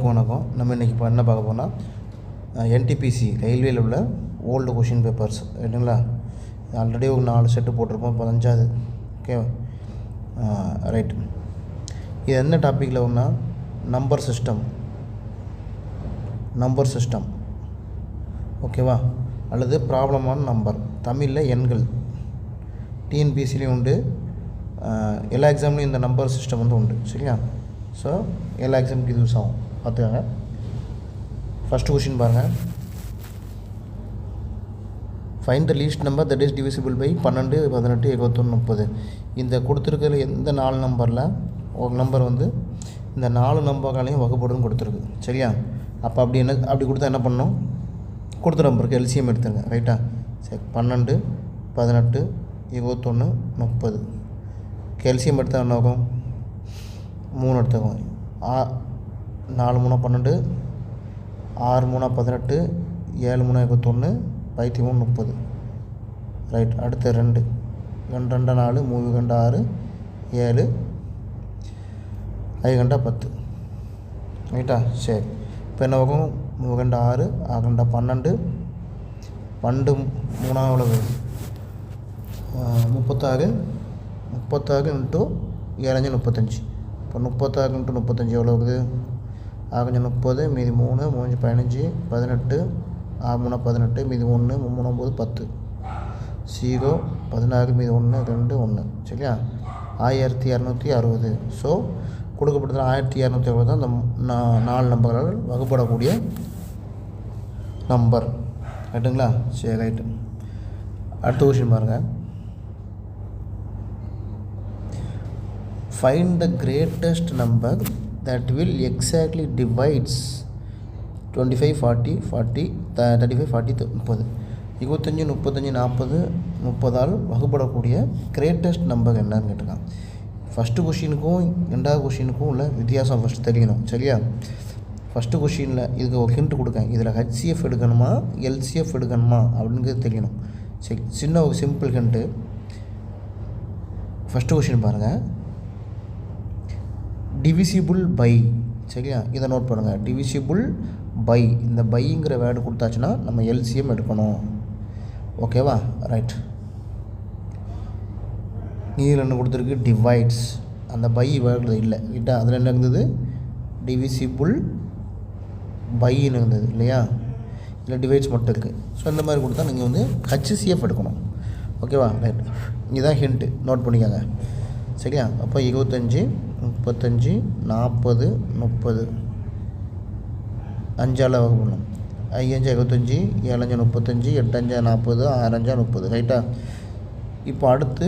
எல்லாருக்கும் வணக்கம். நம்ம இன்றைக்கி இப்போ என்ன பார்க்க போனால் என்டிபிசி ரயில்வேயில் உள்ள ஓல்டு கொஷின் பேப்பர்ஸ் ரைட்டுங்களா. ஆல்ரெடி ஒரு 4 செட்டு போட்டிருப்போம், இப்போ 5வது. Okay right. இது என்ன டாப்பிக்கில் ஒன்றா நம்பர் சிஸ்டம் ஓகேவா, அல்லது ப்ராப்ளமான நம்பர், தமிழில் எண்கள். டிஎன்பிசிலையும் உண்டு, எல்லா எக்ஸாம்லேயும் இந்த நம்பர் சிஸ்டம் வந்து உண்டு சரியா. ஸோ எல்லா எக்ஸாமுக்கு இது யூஸ் ஆகும், பார்த்துக்கோங்க. ஃபஸ்ட்டு கொஷின் பாருங்கள். Find the least number that is divisible by 12, 18, 21, 30. இந்த கொடுத்துருக்கிற எந்த 4 நம்பரில் ஒரு நம்பர் வந்து இந்த 4 நம்பர்களையும் வகுப்படுன்னு கொடுத்துருக்கு சரியா. அப்போ அப்படி கொடுத்தா என்ன பண்ணணும், கொடுத்த நம்பருக்கு எல்சிஎம் எடுத்துருங்க ரைட்டா. சரி, 12, 18, 21, 30 எல்சிஎம் எடுத்தால் என்ன ஆகும், 3 எடுத்துக்கோங்க. 4 3 12, 6 3 18, 7 3 21, 13 30 ரைட். அடுத்து 2 2 4, 3 6, 7 5 10 ரைட்டா. சரி, இப்போ என்ன ஆகும், 3 6, 6 12, 12 3 எவ்வளவு, 36 36 இன்ட்டு 7 35. இப்போ 36 இன்ட்டு 35 எவ்வளோ இருக்குது, 6 30, மீதி 3 3 15, 18, 6 3 18, மீதி 1 3 9 10, 0 16, மீதி 1 2 1 சரியா. 1260. ஸோ கொடுக்கப்பட்டதில் 1260 தான் இந்த 4 நம்பர்களால் வகுப்படக்கூடிய நம்பர் ரைட்டுங்களா. சரி ரைட்டு. அடுத்த கொஷின் பாருங்கள். Find the greatest number that will exactly divides 25 40 40 35 40 30. 25 35 40 30ஆல் வகுப்படக்கூடிய greatest number என்னன்னு கேட்டிருக்காங்க. ஃபஸ்ட்டு கொஷினுக்கும் 2வது கொஷினுக்கும் உள்ள வித்தியாசம் ஃபஸ்ட்டு தெரியணும் சரியா. ஃபஸ்ட்டு கொஷினில் இதுக்கு ஒரு ஹிண்ட் கொடுக்கேன், இதில் ஹெச்சிஎஃப் எடுக்கணுமா எல்சிஎஃப் எடுக்கணுமா அப்படிங்கிறது தெரியணும். சரி, சின்ன ஒரு சிம்பிள் ஹிண்ட்டு. ஃபஸ்ட்டு கொஷின் பாருங்கள், டிவிசிபிள் பை சரியா. இதை நோட் பண்ணுங்கள், டிவிசிபிள் பை. இந்த பைங்கிற வேர்டு கொடுத்தாச்சுன்னா நம்ம எல்சிஎம் எடுக்கணும் ஓகேவா. ரைட். இதில் என்ன கொடுத்துருக்கு, டிவைட்ஸ். அந்த பை வேர்டு இல்லை கிட்ட, அதில் என்ன இருந்தது, டிவிசிபிள் பைன்னு இருந்தது இல்லையா. இல்லை டிவைட்ஸ் மட்டும் இருக்குது. ஸோ இந்த மாதிரி கொடுத்தா நீங்கள் வந்து ஹெச்சிஎஃப் எடுக்கணும் ஓகேவா. ரைட், இதுதான் ஹிண்ட்டு, நோட் பண்ணிக்கோங்க சரியா. அப்போ 25 35 40 30 5ஆல் வகுப்படணும். 5 5 25, 7 5 35, 8 5 40, 6 5 30 ரைட்டா. இப்போ அடுத்து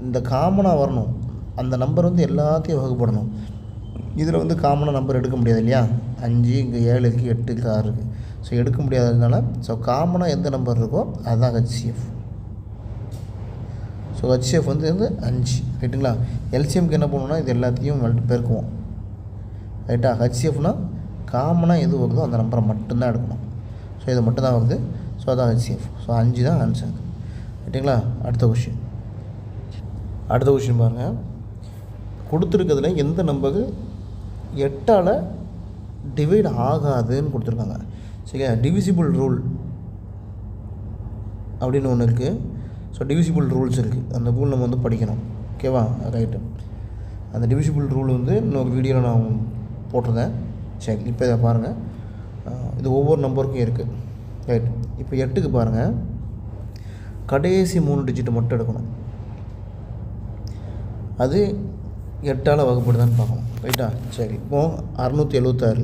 இந்த காமனாக வரணும், அந்த நம்பர் வந்து எல்லாத்தையும் வகுப்படணும். இதில் வந்து காமனாக நம்பர் எடுக்க முடியாது இல்லையா. 5 இங்கே 7 இருக்குது, 8 இருக்குது, 6 இருக்குது. ஸோ எடுக்க முடியாததுனால ஸோ காமனாக எந்த நம்பர் இருக்கோ அதுதான் ஹெச்சிஎஃப். ஸோ ஹெச்சிஎஃப் வந்து 5 ரைட்டுங்களா. எல்சிஎம்க்கு என்ன பண்ணணும்னா இது எல்லாத்தையும் பெருக்குவோம் ரைட்டா. ஹெச்சிஎஃப்னால் காமனாக எது வருதோ அந்த நம்பரை மட்டும்தான் எடுக்கணும். ஸோ இது மட்டும்தான் வருது, ஸோ அதான் ஹெச்சிஎஃப். ஸோ 5 தான் ஆன்சர் ரைட்டுங்களா. அடுத்த கொஷின் பாருங்கள். கொடுத்துருக்கிறதுல எந்த நம்பர் 8ஆல் டிவைட் ஆகாதுன்னு கொடுத்துருக்காங்க சரியா. டிவிசிபிள் ரூல் அப்படின்னு ஒன்று இருக்குது. ஸோ டிவிசிபிள் ரூல்ஸ் இருக்குது, அந்த ரூல் நம்ம வந்து படிக்கணும் ஓகேவா. ரைட்டு. அந்த டிவிசிபிள் ரூல் வந்து இன்னொரு வீடியோவில் நான் போட்டிருந்தேன். சரி, இப்போ இதை பாருங்கள், இது ஒவ்வொரு நம்பருக்கும் இருக்குது ரைட். இப்போ 8க்கு பாருங்கள், கடைசி 3 டிஜிட்டு மட்டும் எடுக்கணும். அது 8ஆல் வகுப்படுதான்னு பார்க்கணும் ரைட்டா. சரி, இப்போது 676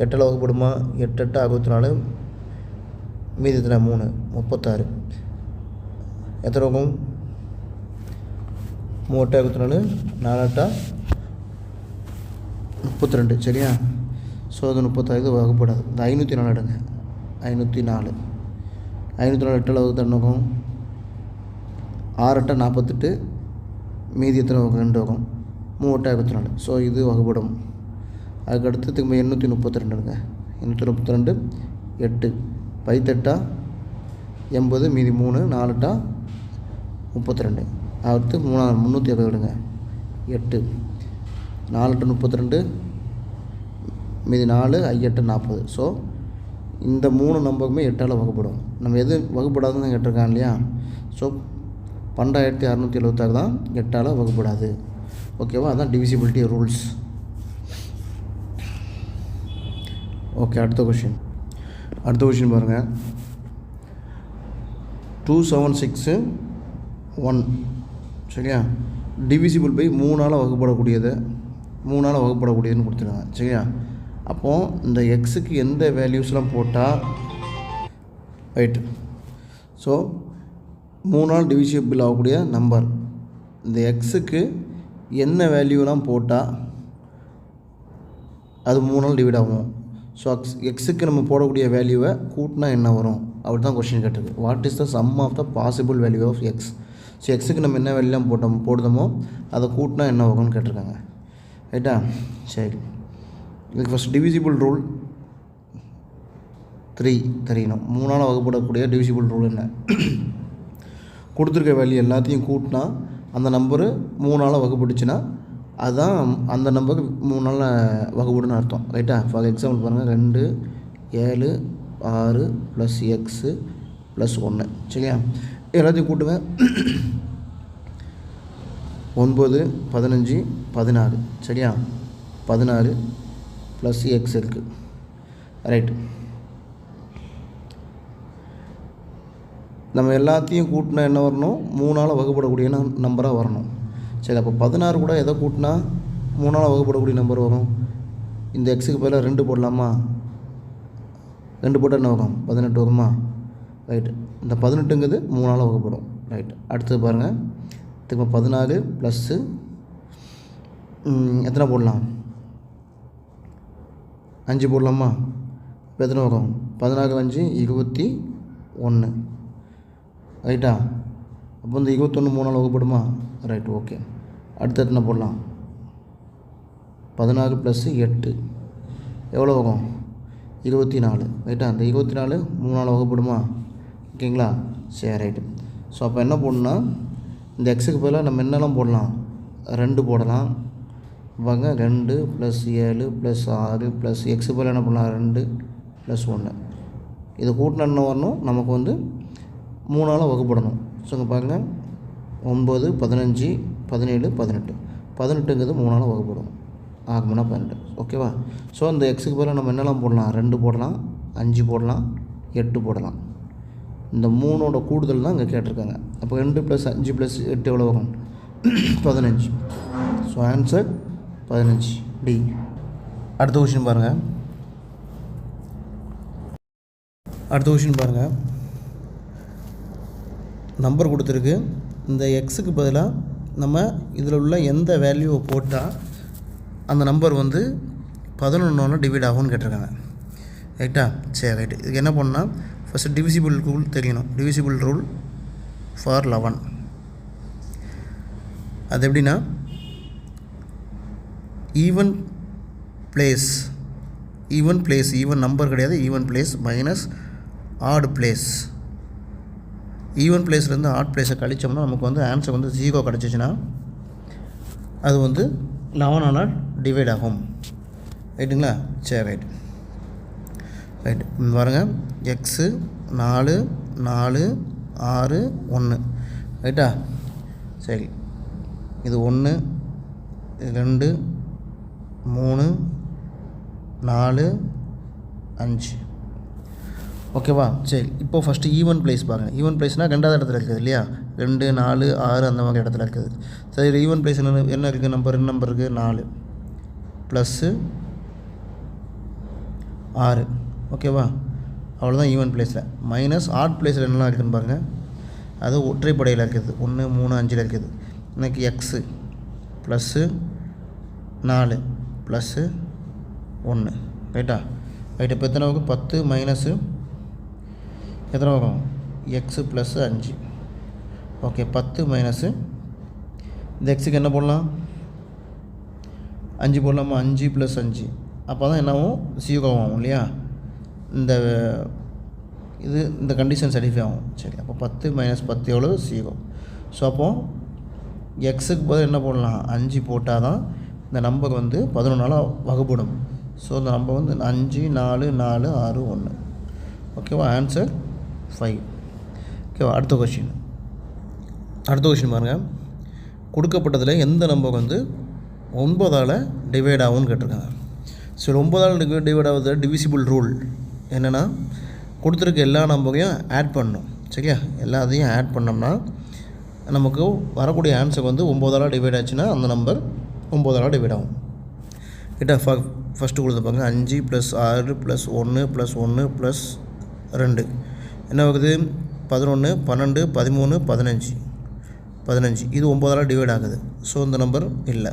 8ஆல் வகுப்படுமா, 8 8 64, மீதி எத்தனை 3 36. எத்தனை இருக்கும், 3 8 64, 4 8 32 சரியா. ஸோ அது 36 வகுப்படாது. இந்த 504 எடுங்க, 504 8ஆல் வகுத்து இருக்கும், 6 8 48, மீதி எத்தனை வகும் 2 வகும், 3 8 64. ஸோ இது வகுப்படும். அதுக்கடுத்து திரும்ப 832 எடுங்க, 832 8 18 80, மீதி 3 4 32. அடுத்து 360 எடுங்க, 8 4 8 32, மீதி 4 5 8 40. ஸோ இந்த 3 நம்பருமே 8ஆல் வகுப்படும். நம்ம எது வகுப்படாதுன்னு கேட்டிருக்காங்க இல்லையா? ஸோ 12676 தான் 8ஆல் வகுப்படாது. ஓகேவா? அதான் டிவிசிபிலிட்டி ரூல்ஸ். ஓகே, அடுத்த கொஷின் பாருங்கள். 2761 சரியா? டிவிசிபிள் பை 3ஆல் வகுப்படக்கூடியதுன்னு கொடுத்துருக்காங்க. சரியா? அப்போது இந்த எக்ஸுக்கு எந்த வேல்யூஸ்லாம் போட்டால் ரைட்டு. ஸோ 3ஆல் டிவிசிபிள் ஆகக்கூடிய நம்பர், இந்த எக்ஸுக்கு என்ன வேல்யூலாம் போட்டால் அது 3ஆல் டிவைட் ஆகும். ஸோ எக்ஸுக்கு நம்ம போடக்கூடிய வேல்யூவை கூட்டினா என்ன வரும் அப்படி தான் கொஸ்டின் கேட்டிருக்கு. What is the sum of the possible value of x? So எக்ஸுக்கு நம்ம என்ன வேல்யூலாம் போடுதோமோ அதை கூட்டினா என்ன வரும்னு கேட்டிருக்காங்க. ரைட்டா? சரி, இதுக்கு ஃபஸ்ட் டிவிசிபிள் ரூல் 3 தெரியணும். 3ஆல் வகுப்படக்கூடிய டிவிசிபிள் ரூல் என்ன? கொடுத்துருக்க வேல்யூ எல்லாத்தையும் கூட்டினா அந்த நம்பரு 3ஆல் வகுப்பட்டுச்சுன்னா அதுதான் அந்த நம்பருக்கு 3ஆல் வகுப்படுன்னு அர்த்தம். ரைட்டா? ஃபார் எக்ஸாம்பிள் பாருங்கள், 2 7 6 + எக்ஸு + 1. சரியா? எல்லாத்தையும் கூட்டுவேன். 9 15 16. சரியா? 16 + எக்ஸ் இருக்குது. ரைட்டு. நம்ம எல்லாத்தையும் கூட்டினா என்ன வரணும்? 3ஆல் வகுப்படக்கூடிய நம்பராக வரணும். சரி, அப்போ 16 கூட எதை கூட்டினா 3ஆல் வகுப்படக்கூடிய நம்பர் வரும்? இந்த எக்ஸுக்கு பதிலாக 2 போடலாமா? 2 போட்டால் என்ன வரும்? 18 வருமா? ரைட்டு. இந்த 18ங்கிறது 3ஆல் வகுப்படும். ரைட்டு. அடுத்தது பாருங்கள், திரும்ப 14 ப்ளஸ்ஸு எத்தனை போடலாம்? 5 போடலாமா? இப்போ எத்தனை வரும்? 14 5 21. ரைட்டா? அப்போ இந்த 21 3ஆல் வகுப்படுமா? Right, okay. அடுத்து எத்தனை போடலாம்? 16 + 8 எவ்வளோ வரும்? 24. ரைட்டா? அந்த 24 3ஆல் வகுப்படுமா? ஓகேங்களா? சரி, ரைட்டு. ஸோ அப்போ என்ன போடணும்னா, இந்த எக்ஸுக்கு பதிலாக நம்ம என்னெல்லாம் போடலாம்? 2 போடலாம். வாங்க, 2 + 7 + 6 + எக்ஸுக்கு பதிலாக என்ன பண்ணலாம்? 2 + 1. இது கூட்டினா என்ன வரணும்? நமக்கு வந்து 3ஆல் வகுப்படணும். ஸோ இங்கே பாருங்கள், 9 15 17 18. 18ங்கிறது 3ஆல் வகுப்படும். ஆகும்னா 12. ஓகேவா? ஸோ இந்த எக்ஸுக்கு பதிலாக நம்ம என்னெல்லாம் போடலாம்? 2 போடலாம், 5 போடலாம், 8 போடலாம். இந்த 3ஓட கூடுதல் தான் இங்கே கேட்டிருக்காங்க. அப்போ 2 + 5 + 8 எவ்வளோ வரும்? 15. So answer 15 D. அடுத்த கொஷின் பாருங்கள். நம்பர் கொடுத்துருக்கு. இந்த எக்ஸுக்கு பதிலாக நம்ம இதில் உள்ள எந்த வேல்யூவை போட்டால் அந்த நம்பர் வந்து 11ஆல் டிவைட் ஆகும்னு கேட்டிருக்காங்க. ரைட்டா? சரி, ரைட்டு. இதுக்கு என்ன பண்ணால் ஃபஸ்ட்டு டிவிசிபிள் ரூல் தெரியணும். Divisible rule for 11. அது எப்படின்னா, ஈவன் நம்பர் கிடையாது, even place minus odd place. Even பிளேஸ்லேருந்து ஆட் பிளேஸை கழிச்சோம்னா நமக்கு வந்து ஆன்சர் வந்து 0 கிடச்சிச்சின்னா அது வந்து 11ஆல் டிவைட் ஆகும். ரைட்டுங்களா? சரி, ரைட்டு. பாருங்கள், எக்ஸு 4 4 6 1. ரைட்டா? சரி, இது 1 2 3 4 5. ஓகேவா? சரி, இப்போது ஃபஸ்ட்டு ஈவன் பிளேஸ் பாருங்கள். ஈவன் பிளேஸ்னால் 2வது இடத்துல இருக்குது இல்லையா? 2 4 6 அந்த மாதிரி இடத்துல இருக்குது. சரி, ஈவன் பிளேஸ் என்ன இருக்குது? நம்பர் இருக்குது 4 + 6. ஓகேவா? அவ்வளோதான் ஈவன் பிளேஸில். மைனஸ் ஆட் பிளேஸில் என்னெல்லாம் இருக்குதுன்னு பாருங்கள். அது ஒற்றைப்படையில் இருக்குது. 1 3 5 இருக்குது. எனக்கு எக்ஸு +4 +1. ரைட்டா? ரைட்டு. இப்போ எத்தனை வரும்? 10 மைனஸு எத்தனை வரும்? எக்ஸு +5. ஓகே, 10 மைனஸு இந்த எக்ஸுக்கு என்ன போடலாம்? 5 போடலாமா? 5 + 5. அப்போ தான் என்னாகும்? 0 ஆகும் இல்லையா? இந்த கண்டிஷன் சாட்டிஸ்ஃபை ஆகும். சரி, அப்போ 10 - 10 எவ்வளோ? 0. ஸோ அப்போது எக்ஸுக்கு பதில் என்ன போடலாம்? 5 போட்டால் தான் இந்த நம்பர் வந்து 11ஆல் வகுப்படும். ஸோ இந்த நம்பர் வந்து 5 4 4 6 1. ஓகேவா? ஆன்சர் 5. ஓகேவா? அடுத்த கொஷின் பாருங்கள். கொடுக்கப்பட்டதில் எந்த நம்பர் வந்து 9ஆல் டிவைட் ஆகும்னு கேட்டிருக்காங்க. சரி, 9ஆல் டிவைட் ஆகுது டிவிசிபிள் ரூல் என்னென்னா, கொடுத்துருக்க எல்லா நம்பரையும் ஆட் பண்ணணும். சரியா? எல்லாத்தையும் ஆட் பண்ணோம்னா நமக்கு வரக்கூடிய ஆன்சர் வந்து 9ஆல் டிவைட் ஆச்சுன்னா அந்த நம்பர் 9ஆல் டிவைட் ஆகும். கிட்ட ஃபஸ்ட்டு கொடுத்துருப்பாங்க 5 + 6 + 1 + 1 + 2 என்ன ஆகுது? 11 12 13 15. இது 9ஆல் டிவைட் ஆகுது. ஸோ இந்த நம்பர் இல்லை.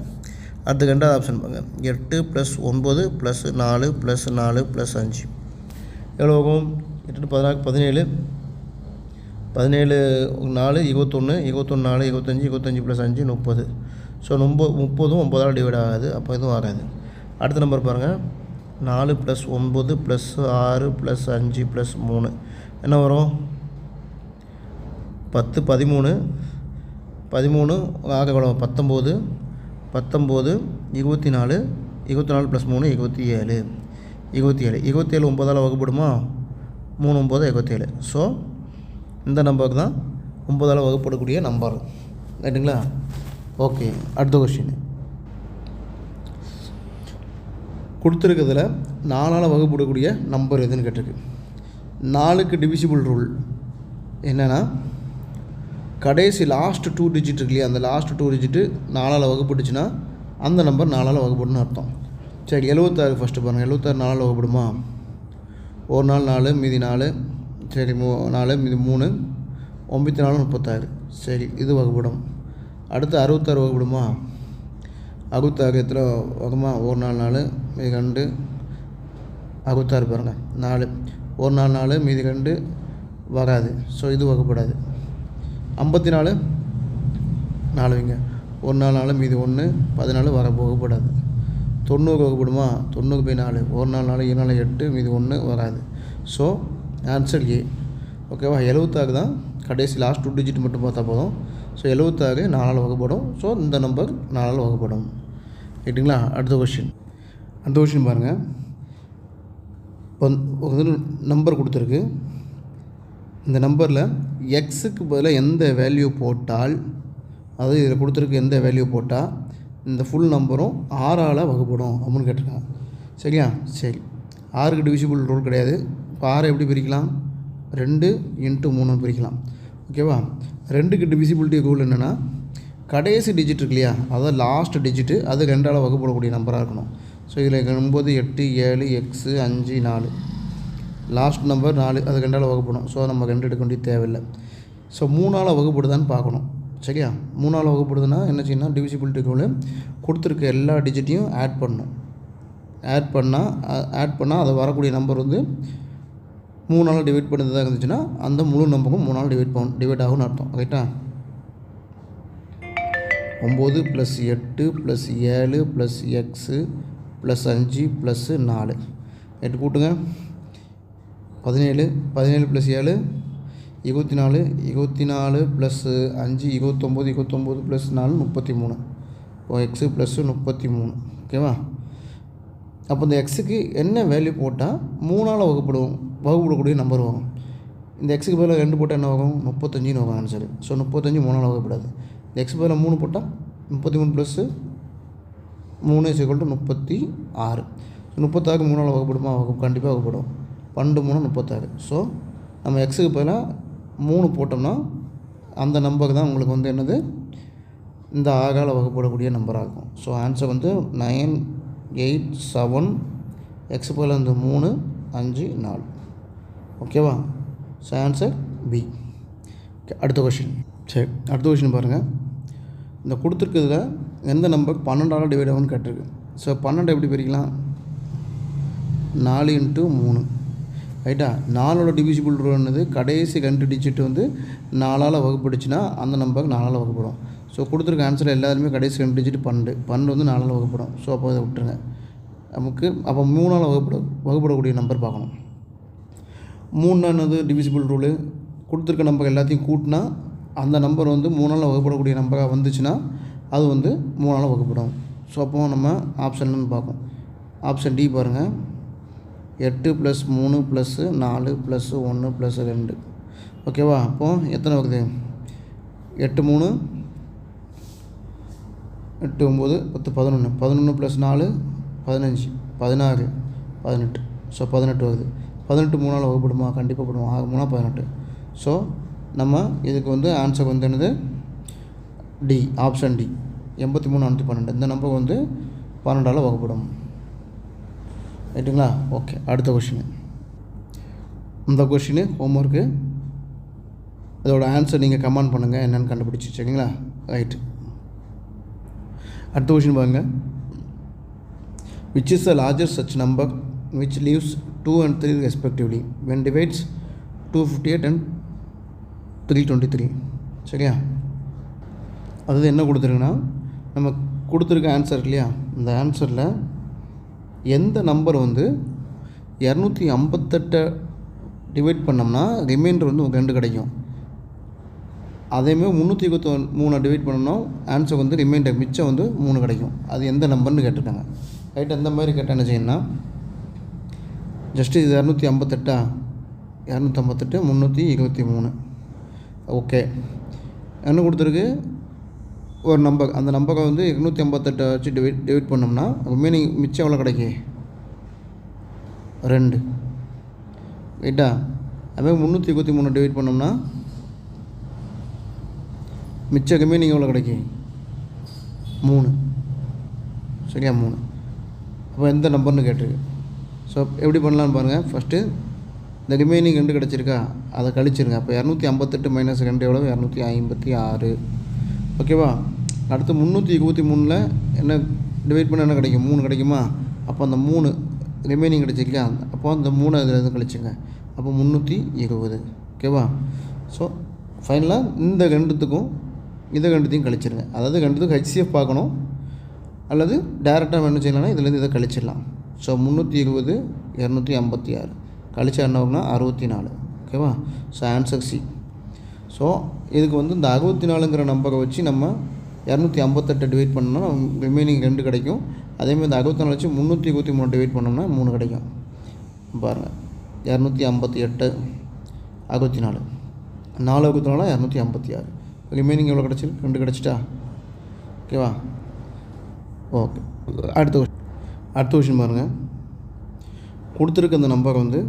அடுத்து ரெண்டாவது ஆப்ஷன் பாருங்கள். 8 + 9 + 4 + 4 + 5 எவ்வளோ ஆகும்? 8 16 17 17 4 21 21 4 25 25 + 5 30. ஸோ 30 9ஆல் டிவைட் ஆகாது. அப்போ எதுவும் ஆகாது. அடுத்த நம்பர் பாருங்கள். 4 + 9 + 6 + 5 + 3 என்ன வரும்? 10 13 13 ஆக எவ்வளோ? 19 19 24 24 + 3 27 27 9ஆல் வகுப்படுமா? 3 9 27. ஸோ இந்த நம்பருக்கு தான் 9ஆல் வகுப்படக்கூடிய நம்பர். ரைட்டுங்களா? ஓகே. அடுத்த கொஸ்டின் கொடுத்துருக்கிறதுல 4ஆல் வகுப்படக்கூடிய நம்பர் எதுன்னு கேட்டிருக்கு. 4க்கு டிவிசிபிள் ரூல் என்னென்னா, கடைசி லாஸ்ட் 2 டிஜிட் இருக்கு இல்லையா, அந்த லாஸ்ட் 2 டிஜிட்டு 4ஆல் வகுப்பட்டுச்சுன்னா அந்த நம்பர் 4ஆல் வகுப்படுன்னு அர்த்தம். சரி, 76 ஃபஸ்ட்டு பாருங்கள். 76 4ஆல் வகுப்படுமா? ஒரு நாள் 4 மீதி 4. சரி, 4 மீதி 3 94 36. சரி, இது வகுப்படும். அடுத்து 66 வகுப்படுமா? 66 எத்தனை வகுமா? ஒரு நாள் 4 மீதி 2 66 பாருங்கள் 4. ஒரு நாள் 4 மீதி 2 வராது. ஸோ இது வகுப்படாது. 54 4 வைங்க. ஒரு நாள் 4 மீதி 1 14 வகுப்படாது. 90 வகுப்படுமா? 90/4 ஒரு நாள் 4 7 நாள் 8 மீதி 1 வராது. So answer A. ஓகேவா? 76 தான் கடைசி லாஸ்ட் 2 டிஜிட் மட்டும் பார்த்தா போதும். ஸோ 76 4ஆல் வகுப்படும். ஸோ இந்த நம்பர் 4ஆல் வகுப்படும். ரைட்டுங்களா? அடுத்த கொஷின் பாருங்கள். இப்போ ஒரு நம்பர் கொடுத்துருக்கு. இந்த நம்பரில் எக்ஸுக்கு பதிலாக எந்த வேல்யூ போட்டால், அதாவது இதில் கொடுத்துருக்கு எந்த வேல்யூ போட்டால் இந்த ஃபுல் நம்பரும் 6ஆல் வகுப்படும் அப்படின்னு கேட்டிருக்காங்க. சரியா? சரி, 6க்கு டிவிசிபிள் ரூல் கிடையாது. இப்போ 6 எப்படி பிரிக்கலாம்? 2 × 3 பிரிக்கலாம். ஓகேவா? 2க்கு டிவிசிபிலிட்டி ரூல் என்னென்னா, கடைசி டிஜிட் இருக்கு இல்லையா, அதாவது லாஸ்ட் டிஜிட்டு அது 2ஆல் வகுப்படக்கூடிய நம்பராக இருக்கணும். ஸோ இதில் 9 8 7 x 5 4 லாஸ்ட் நம்பர் 4 அது 2ஆல் வகுப்படும். ஸோ நம்ம 2 எடுக்க வேண்டிய தேவையில்லை. ஸோ 3ஆல் வகுப்படுதான்னு பார்க்கணும். சரியா? 3ஆல் வகுப்படுதுன்னா என்ன செய்யணும்? டிவிசிபிலிட்டி ரூல் கொடுத்துருக்க எல்லா டிஜிட்டையும் ஆட் பண்ணணும். ஆட் பண்ணால் அது வரக்கூடிய நம்பர் வந்து 3ஆல் டிவைட் பண்ணுறதாக இருந்துச்சுன்னா அந்த முழு நம்பருக்கும் 3ஆல் டிவைட் ஆகும்னு அர்த்தம். ரைட்டா? 9 + 8 + 7 + x + 5 + 4 8 கூட்டுங்க. 17 17 + 7 24 24 + 5 29 29 + 4 33. இப்போ x + 33. ஓகேவா? அப்போ இந்த எக்ஸுக்கு என்ன வேல்யூ போட்டால் 3ஆல் வகுப்படக்கூடிய நம்பர் வரும்? இந்த எக்ஸுக்கு பதிலாக 2 போட்டால் என்ன ஆகும்? 35ன்னு வரும் ஆன்சரு. ஸோ 35 3ஆல் வகுப்படாது. இந்த எக்ஸ் பதிலாக 3 போட்டால் 33 + 3 = 36. 36 3ஆல் வகுப்படுமா? கண்டிப்பாக வகுப்படும். 12 3 36. ஸோ நம்ம எக்ஸுக்கு பதிலாக 3 போட்டோம்னா அந்த நம்பருக்கு தான் உங்களுக்கு வந்து என்னது? இந்த 6ஆல் வகுப்படக்கூடிய நம்பராக இருக்கும். ஸோ ஆன்சர் வந்து 9 8 7. எக்ஸ் பதிலாக வந்து 3 5 4. ஓகேவா? So answer B. அடுத்த கொஷின். சரி, அடுத்த கொஷின் பாருங்கள். இந்த கொடுத்துருக்கிறதுல எந்த நம்பர் 12ஆல் டிவைட் ஆகும்னு கேட்டிருக்கு. ஸோ 12 எப்படி பிரிக்கலாம்? 4 × 3. ரைட்டா? 4ஓட டிவிசிபிள் ரூல் என்னது? கடைசி 2 டிஜிட் வந்து 4ஆல் வகுப்படுச்சுன்னா அந்த நம்பருக்கு 4ஆல் வகுப்படும். ஸோ கொடுத்துருக்க ஆன்சர் எல்லாருமே கடைசி 2 டிஜிட் 12 வந்து 4ஆல் வகுப்படும். ஸோ அப்போ இதை விட்டுருங்க. நமக்கு அப்போ 3ஆல் வகுப்படக்கூடிய நம்பர் பார்க்கணும். 3 என்னது? Divisible rule. கொடுத்துருக்க நம்பர் எல்லாத்தையும் கூட்டினா அந்த நம்பர் வந்து 3ஆல் வகுப்படக்கூடிய நம்பராக வந்துச்சுன்னா அது வந்து 3ஆல் வகுப்படும். ஸோ அப்போது நம்ம ஆப்ஷன் பார்ப்போம். ஆப்ஷன் டி பாருங்கள், 8 + 3 + 4 + 1 + 2. ஓகேவா? அப்போது எத்தனை வருது? 8 3 8 9 10 11 11 + 4 15 16 18. ஸோ 18 வருது. 18 3ஆல் வகுப்படுமா? கண்டிப்பாக படுமா. 6 3 18. ஸோ நம்ம இதுக்கு வந்து ஆன்சர் வந்து என்னது? D, option D, 83 412. இந்த நம்பர் வந்து 12ஆல் வகுப்படும். ரைட்டுங்களா? ஓகே, அடுத்த கொஷின். இந்த கொஷின் ஹோம்ஒர்க்கு, அதோட ஆன்சர் நீங்கள் கமெண்ட் பண்ணுங்கள் என்னென்னு கண்டுபிடிச்சி. சரிங்களா? ரைட்டு. அடுத்த கொஷின் பாருங்கள். Which is the largest such number which leaves 2 and 3 respectively when divides 258 and 323. சரியா? அதாவது என்ன கொடுத்துருக்குன்னா, நம்ம கொடுத்துருக்க ஆன்சர் இல்லையா, இந்த ஆன்சரில் எந்த நம்பர் வந்து 258 டிவைட் பண்ணோம்னா ரிமைண்டர் வந்து 2 கிடைக்கும். அதேமாதிரி 323 டிவைட் பண்ணோம்னா ஆன்சர் வந்து ரிமைண்டர் மிச்சம் வந்து 3 கிடைக்கும். அது எந்த நம்பர்னு கேட்டிருக்காங்க. ரைட்? அந்த மாதிரி கேட்டால் என்ன செய்யணும்னா, ஜஸ்ட்டு இது 258 258 323. ஓகே, என்ன கொடுத்துருக்கு? ஒரு நம்பர், அந்த நம்பரை வந்து 258 வச்சு டிவைட் பண்ணோம்னா ரிமைனிங் மிச்சம் எவ்வளோ கிடைக்கும்? 2. ரைட்டா? அதுமாதிரி 323 டிவைட் பண்ணோம்னா மிச்சம் ரிமைனிங் எவ்வளோ கிடைக்கும்? 3. சரியா? 3. அப்போ எந்த நம்பர்னு கேட்டிருக்கு. ஸோ எப்படி பண்ணலான்னு பாருங்கள். ஃபஸ்ட்டு இந்த ரிமைனிங் 2 கிடச்சிருக்கா, அதை கழிச்சிருங்க. அப்போ 258 - 2 எவ்வளோ? 256. ஓகேவா? அடுத்து 323 என்ன டிவைட் பண்ண என்ன கிடைக்கும்? 3 கிடைக்குமா? அப்போ அந்த 3 ரிமைனிங் கிடச்சிருக்கா, அப்போ அந்த 3 அதில் இருந்து கழிச்சுங்க. அப்போ 320. ஓகேவா? ஸோ ஃபைனலாக இந்த 2த்துக்கும் இந்த 2த்தையும் கழிச்சிருங்க. அதாவது 2த்துக்கும் ஹெச்சிஎஃப் பார்க்கணும், அல்லது டேரெக்டாக என்ன செய்யலாம்னா இதுலேருந்து இதை கழிச்சிடலாம். ஸோ 320 256 கழிச்சா என்ன ஆகும்னா 64. ஓகேவா? So answer C. ஸோ இதுக்கு வந்து இந்த 64ங்கிற நம்பரை வச்சு நம்ம 258 டிவைட் பண்ணோம்னா ரிமைனிங் 2 கிடைக்கும். அதேமாதிரி இந்த 64 வச்சு 323 டிவைட் பண்ணோம்னா 3 கிடைக்கும். பாருங்கள், 258 64 4 64 256. ரிமைனிங் எவ்வளோ கிடச்சிருக்கு? 2 கிடச்சிட்டா? ஓகேவா? ஓகே, அடுத்த கொஷின் பாருங்கள். கொடுத்துருக்க அந்த நம்பர் வந்து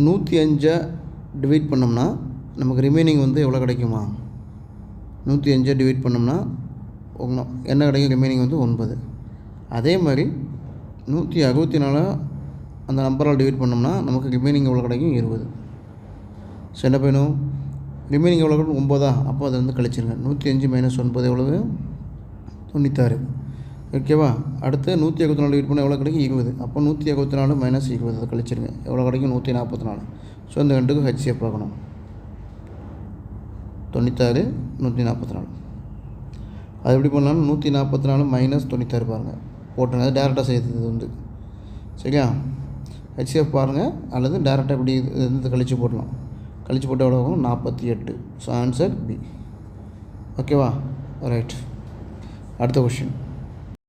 105 டிவைட் பண்ணோம்னா நமக்கு ரிமைனிங் வந்து எவ்வளோ கிடைக்குமா? 105 டிவைட் பண்ணோம்னா என்ன கிடைக்கும்? ரிமைனிங் வந்து 9. அதே மாதிரி 164 அந்த நம்பரால் டிவைட் பண்ணோம்னா நமக்கு ரிமைனிங் எவ்வளோ கிடைக்கும்? 20. ஸோ என்ன பண்ணணும்? ரிமைனிங் எவ்வளோ கிடைக்கும்? 9. அப்போ அதை வந்து கழிச்சிருங்க. 105 - 9 எவ்வளவு? 96. ஓகேவா? அடுத்து 164 டிவைட் பண்ணால் எவ்வளோ கிடைக்கும்? 20. அப்போ 164 - 20 அதை கழிச்சிருங்க. எவ்வளோ கிடைக்கும்? 144. ஸோ இந்த 2க்கும் ஹெச்சிஎஃப் பார்க்கணும். 96 144. அது எப்படி பண்ணலாம்னா 144 - 96 பாருங்கள் போட்டுருங்க. அது டேரெக்டாக செய்யுது வந்து. சரியா? ஹெச்சிஎஃப் பாருங்கள், அல்லது டேரெக்டாக இப்படி இது கழித்து போடலாம். கழித்து போட்டு எவ்வளோ ஆகும்? 48. So answer B. ஓகேவா? ரைட். அடுத்த கொஷின்.